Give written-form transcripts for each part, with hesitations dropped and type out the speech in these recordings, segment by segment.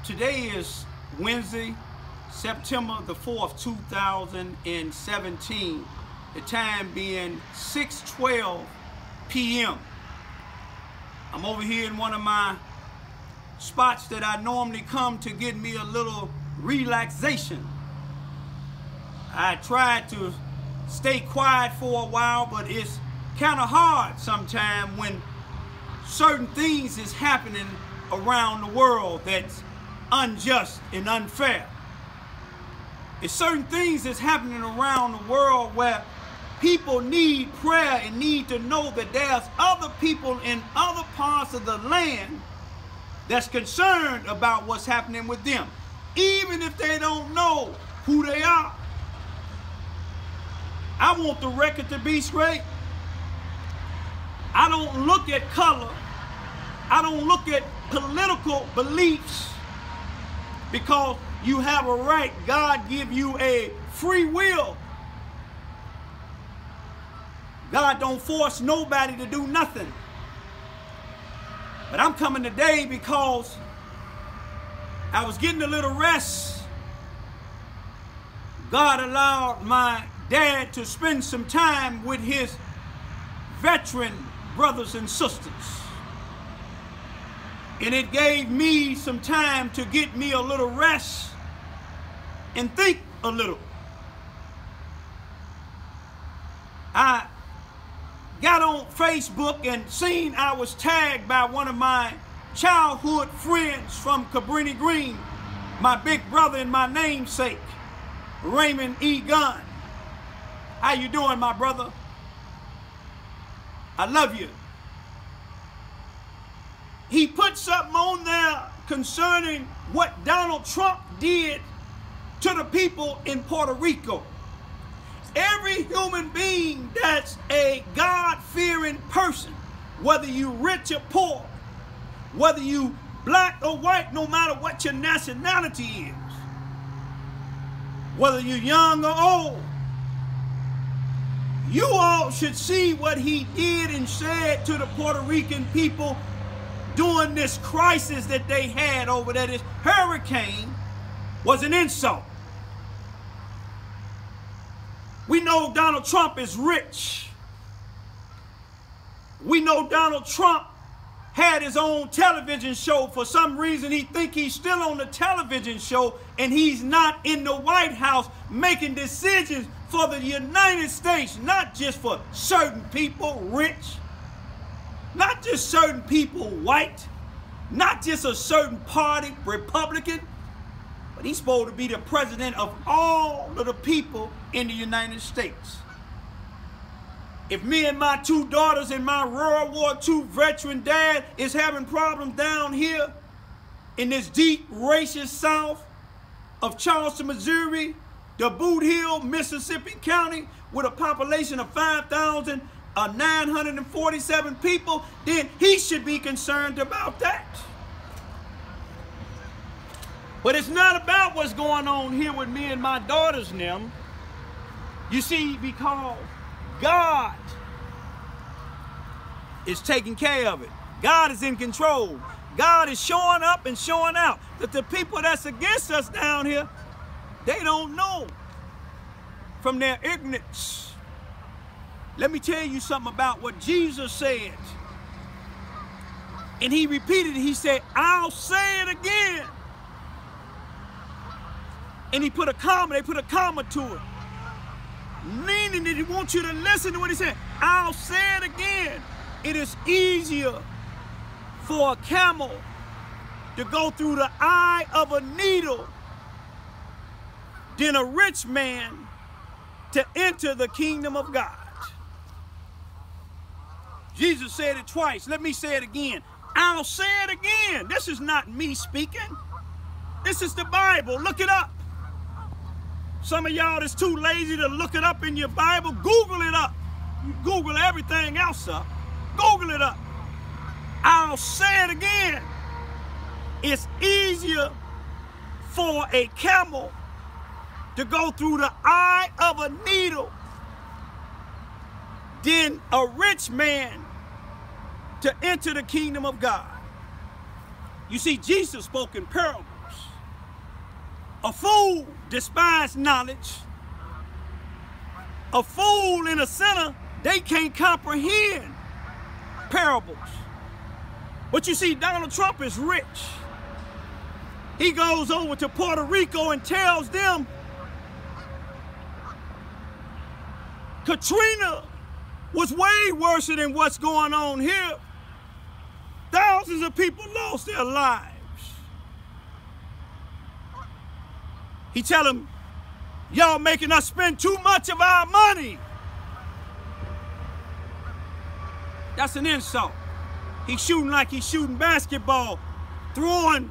Today is Wednesday, September the 4th, 2017. The time being 6:12 p.m. I'm over here in one of my spots that I normally come to get me a little relaxation. I tried to stay quiet for a while, but it's kind of hard sometimes when certain things is happening around the world that's unjust and unfair. It's certain things that's happening around the world where people need prayer and need to know that there's other people in other parts of the land that's concerned about what's happening with them, even if they don't know who they are. I want the record to be straight. I don't look at color. I don't look at political beliefs, because you have a right. God give you a free will. God don't force nobody to do nothing. But I'm coming today because I was getting a little rest. God allowed my dad to spend some time with his veteran brothers and sisters. And it gave me some time to get me a little rest and think a little. I got on Facebook and seen I was tagged by one of my childhood friends from Cabrini Green, my big brother and my namesake, Raymond E. Gunn. How you doing, my brother? I love you. He put something on there concerning what Donald Trump did to the people in Puerto Rico. Every human being that's a God-fearing person, whether you rich or poor, whether you black or white, no matter what your nationality is, whether you're young or old, you all should see what he did and said to the Puerto Rican people during this crisis that they had over there. This hurricane was an insult. We know Donald Trump is rich. We know Donald Trump had his own television show. For some reason, he think he's still on the television show and he's not in the White House making decisions for the United States, not just for certain people rich, not just certain people white, not just a certain party, Republican, but he's supposed to be the president of all of the people in the United States. If me and my two daughters and my World War II veteran dad is having problems down here in this deep racist south of Charleston, Missouri, the Boot Hill, Mississippi County, with a population of 5,947 people, then he should be concerned about that. But it's not about what's going on here with me and my daughters and them. You see, because God is taking care of it. God is in control. God is showing up and showing out that the people that's against us down here, they don't know from their ignorance. Let me tell you something about what Jesus said. And he repeated it. He said, I'll say it again. And he put a comma, they put a comma to it, meaning that he wants you to listen to what he said. I'll say it again. It is easier for a camel to go through the eye of a needle than a rich man to enter the kingdom of God. Jesus said it twice. Let me say it again. I'll say it again. This is not me speaking. This is the Bible. Look it up. Some of y'all that's too lazy to look it up in your Bible, Google it up. You Google everything else up. Google it up. I'll say it again. It's easier for a camel to go through the eye of a needle than a rich man to enter the kingdom of God. You see, Jesus spoke in parables. A fool despises knowledge. A fool and a sinner, they can't comprehend parables. But you see, Donald Trump is rich. He goes over to Puerto Rico and tells them Katrina was way worse than what's going on here. Thousands of people lost their lives. He tell them, y'all making us spend too much of our money. That's an insult. He's shooting like he's shooting basketball, throwing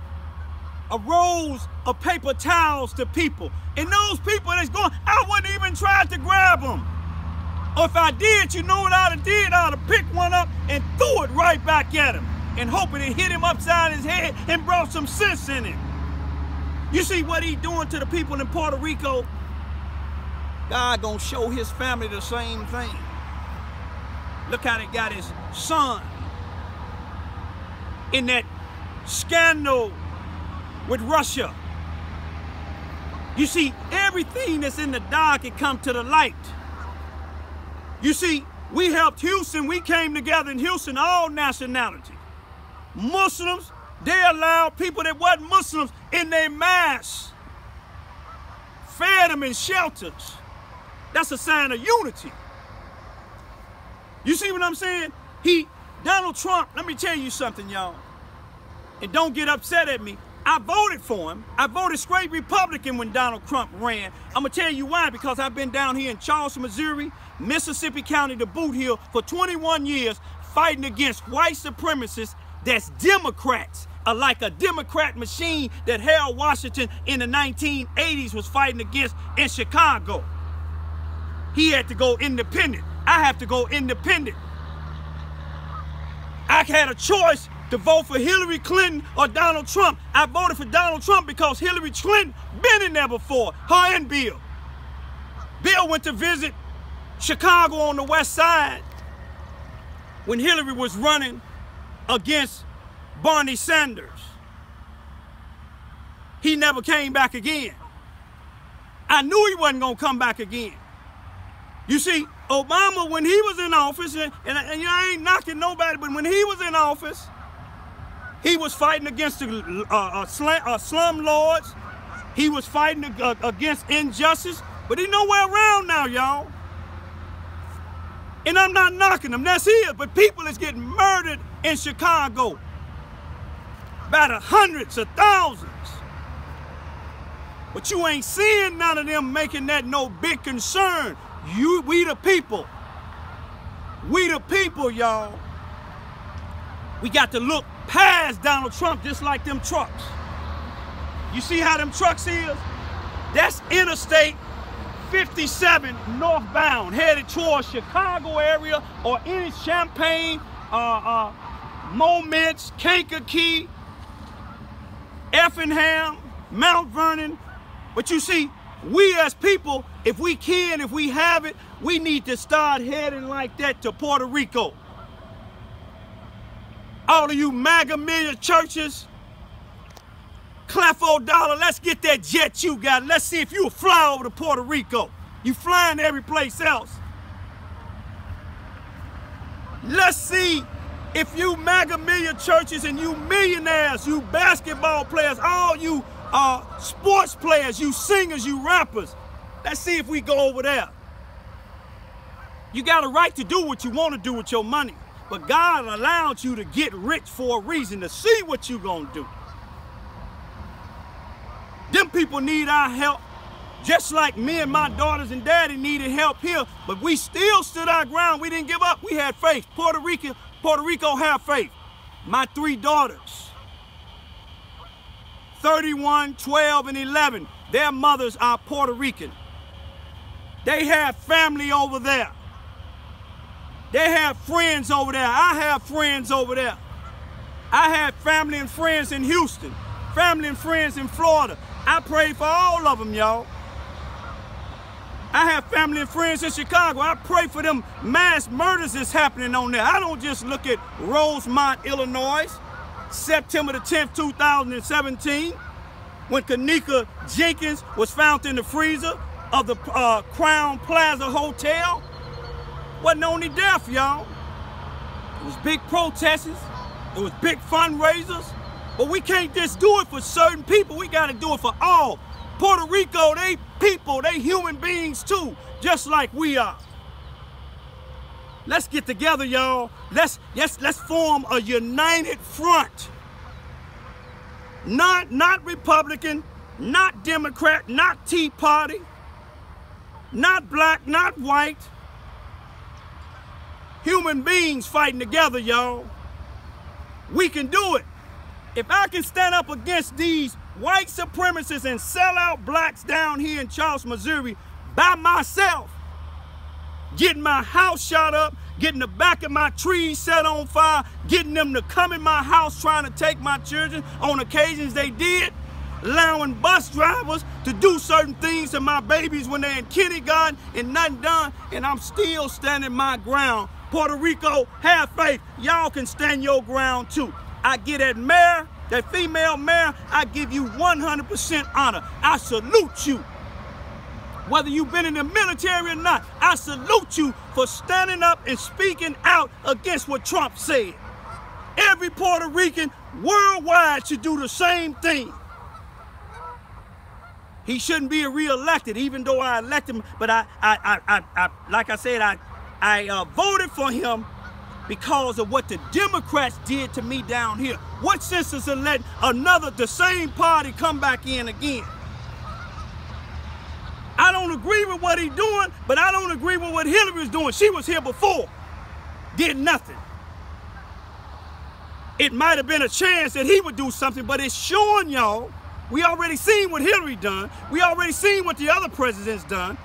a rolls of paper towels to people. And those people that's going, I wouldn't even try to grab them. Or if I did, you know what I'd have did? I'd have picked one up and threw it right back at him and hoping it hit him upside his head and brought some sense in him. You see what he's doing to the people in Puerto Rico? God gonna show his family the same thing. Look how they got his son in that scandal with Russia. You see, everything that's in the dark, it come to the light. You see, we helped Houston. We came together in Houston, all nationalities. Muslims, they allowed people that wasn't Muslims in their mass, fed them in shelters. That's a sign of unity. You see what I'm saying? Donald Trump, let me tell you something, y'all. And don't get upset at me. I voted for him. I voted straight Republican when Donald Trump ran. I'm going to tell you why, because I've been down here in Charleston, Missouri, Mississippi County to boot here for 21 years fighting against white supremacists that's Democrats, like a Democrat machine that Harold Washington in the 1980s was fighting against in Chicago. He had to go independent. I have to go independent. I had a choice to vote for Hillary Clinton or Donald Trump. I voted for Donald Trump because Hillary Clinton been in there before, her and Bill. Bill went to visit Chicago on the west side when Hillary was running against Bernie Sanders. He never came back again. I knew he wasn't going to come back again. You see, Obama, when he was in office, and I ain't knocking nobody, but when he was in office, he was fighting against the slum lords. He was fighting against injustice, but he's nowhere around now, y'all. And I'm not knocking him, that's it, but people is getting murdered in Chicago by the hundreds of thousands. But you ain't seeing none of them making that no big concern. We the people. We the people, y'all. We got to look past Donald Trump just like them trucks. You see how them trucks is? That's Interstate 57 northbound, headed towards Chicago area or any Champaign, Moments, Kankakee, Effingham, Mount Vernon. But you see, we as people, if we can, if we have it, we need to start heading like that to Puerto Rico. All of you MAGA million churches, Clefo Dollar, let's get that jet you got. Let's see if you'll fly over to Puerto Rico. You flying every place else. Let's see if you MAGA million churches and you millionaires, you basketball players, all you sports players, you singers, you rappers. Let's see if we go over there. You got a right to do what you want to do with your money, but God allowed you to get rich for a reason, to see what you gonna do. Them people need our help, just like me and my daughters and daddy needed help here, but we still stood our ground. We didn't give up. We had faith. Puerto Rico have faith. My 3 daughters, 31, 12, and 11, their mothers are Puerto Rican. They have family over there. They have friends over there. I have friends over there. I have family and friends in Houston, family and friends in Florida. I pray for all of them, y'all. I have family and friends in Chicago. I pray for them mass murders that's happening on there. I don't just look at Rosemont, Illinois, September the 10th, 2017. when Kanika Jenkins was found in the freezer of the Crown Plaza Hotel. Wasn't only death, y'all. It was big protests. It was big fundraisers. But we can't just do it for certain people. We got to do it for all. Puerto Rico, they people, they human beings too, just like we are. Let's get together, y'all. Let's form a united front. Not Republican, not Democrat, not Tea Party, not black, not white. Human beings fighting together, y'all. We can do it. If I can stand up against these white supremacists and sell out blacks down here in Charleston, Missouri by myself, getting my house shot up, getting the back of my trees set on fire, getting them to come in my house trying to take my children on occasions they did, allowing bus drivers to do certain things to my babies when they're in kindergarten and nothing done, and I'm still standing my ground. Puerto Rico, have faith. Y'all can stand your ground too. I get that mayor, that female mayor, I give you 100% honor. I salute you. Whether you've been in the military or not, I salute you for standing up and speaking out against what Trump said. Every Puerto Rican worldwide should do the same thing. He shouldn't be re-elected, even though I elected him, but like I said, I voted for him because of what the Democrats did to me down here. What sense is it letting the same party come back in again? I don't agree with what he's doing, but I don't agree with what Hillary is doing. She was here before, did nothing. It might have been a chance that he would do something, but it's showing y'all, we already seen what Hillary done. We already seen what the other presidents done.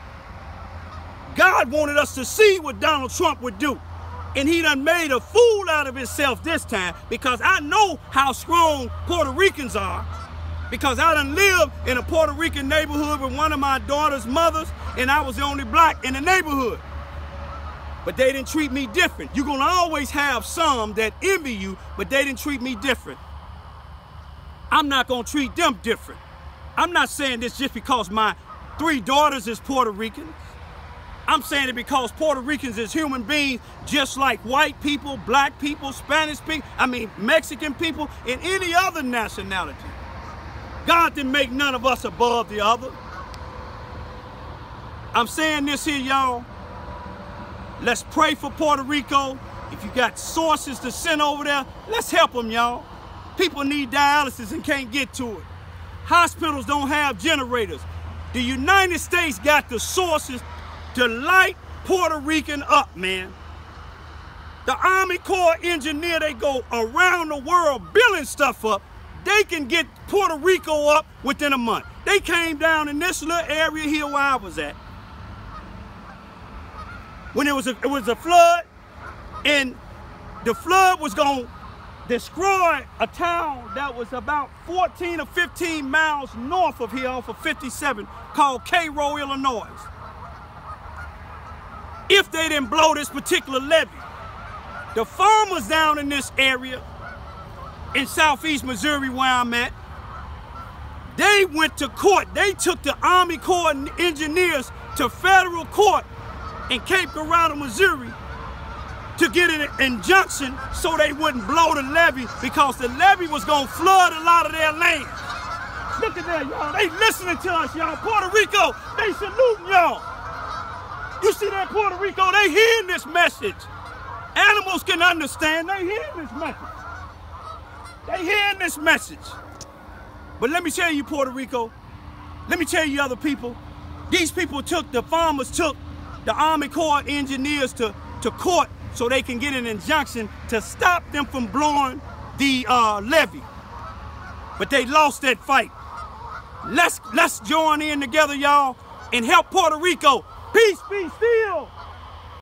God wanted us to see what Donald Trump would do. And he done made a fool out of himself this time, because I know how strong Puerto Ricans are, because I done lived in a Puerto Rican neighborhood with one of my daughter's mothers, and I was the only black in the neighborhood. But they didn't treat me different. You're gonna always have some that envy you, but they didn't treat me different. I'm not gonna treat them different. I'm not saying this just because my 3 daughters is Puerto Rican. I'm saying it because Puerto Ricans is human beings just like white people, black people, Spanish people, Mexican people, and any other nationality. God didn't make none of us above the other. I'm saying this here, y'all. Let's pray for Puerto Rico. If you got sources to send over there, let's help them, y'all. People need dialysis and can't get to it. Hospitals don't have generators. The United States got the sources to light Puerto Rican up, man. The Army Corps engineer, they go around the world building stuff up. They can get Puerto Rico up within a month. They came down in this little area here where I was at. When it was a flood, and the flood was going to destroy a town that was about 14 or 15 miles north of here off of 57 called Cairo, Illinois. If they didn't blow this particular levee, the farmers down in this area in southeast Missouri where I'm at, they went to court. They took the Army Corps engineers to federal court in Cape Girardeau, Missouri, to get an injunction so they wouldn't blow the levee, because the levee was gonna flood a lot of their land. Look at that, y'all. They listening to us, y'all. Puerto Rico, they saluting y'all. You see that, Puerto Rico? They hearing this message. Animals can understand. They hearing this message. They hearing this message. But let me tell you, Puerto Rico, let me tell you other people, these people the farmers took the Army Corps engineers to court so they can get an injunction to stop them from blowing the levee. But they lost that fight. Let's join in together, y'all, and help Puerto Rico. Peace be still.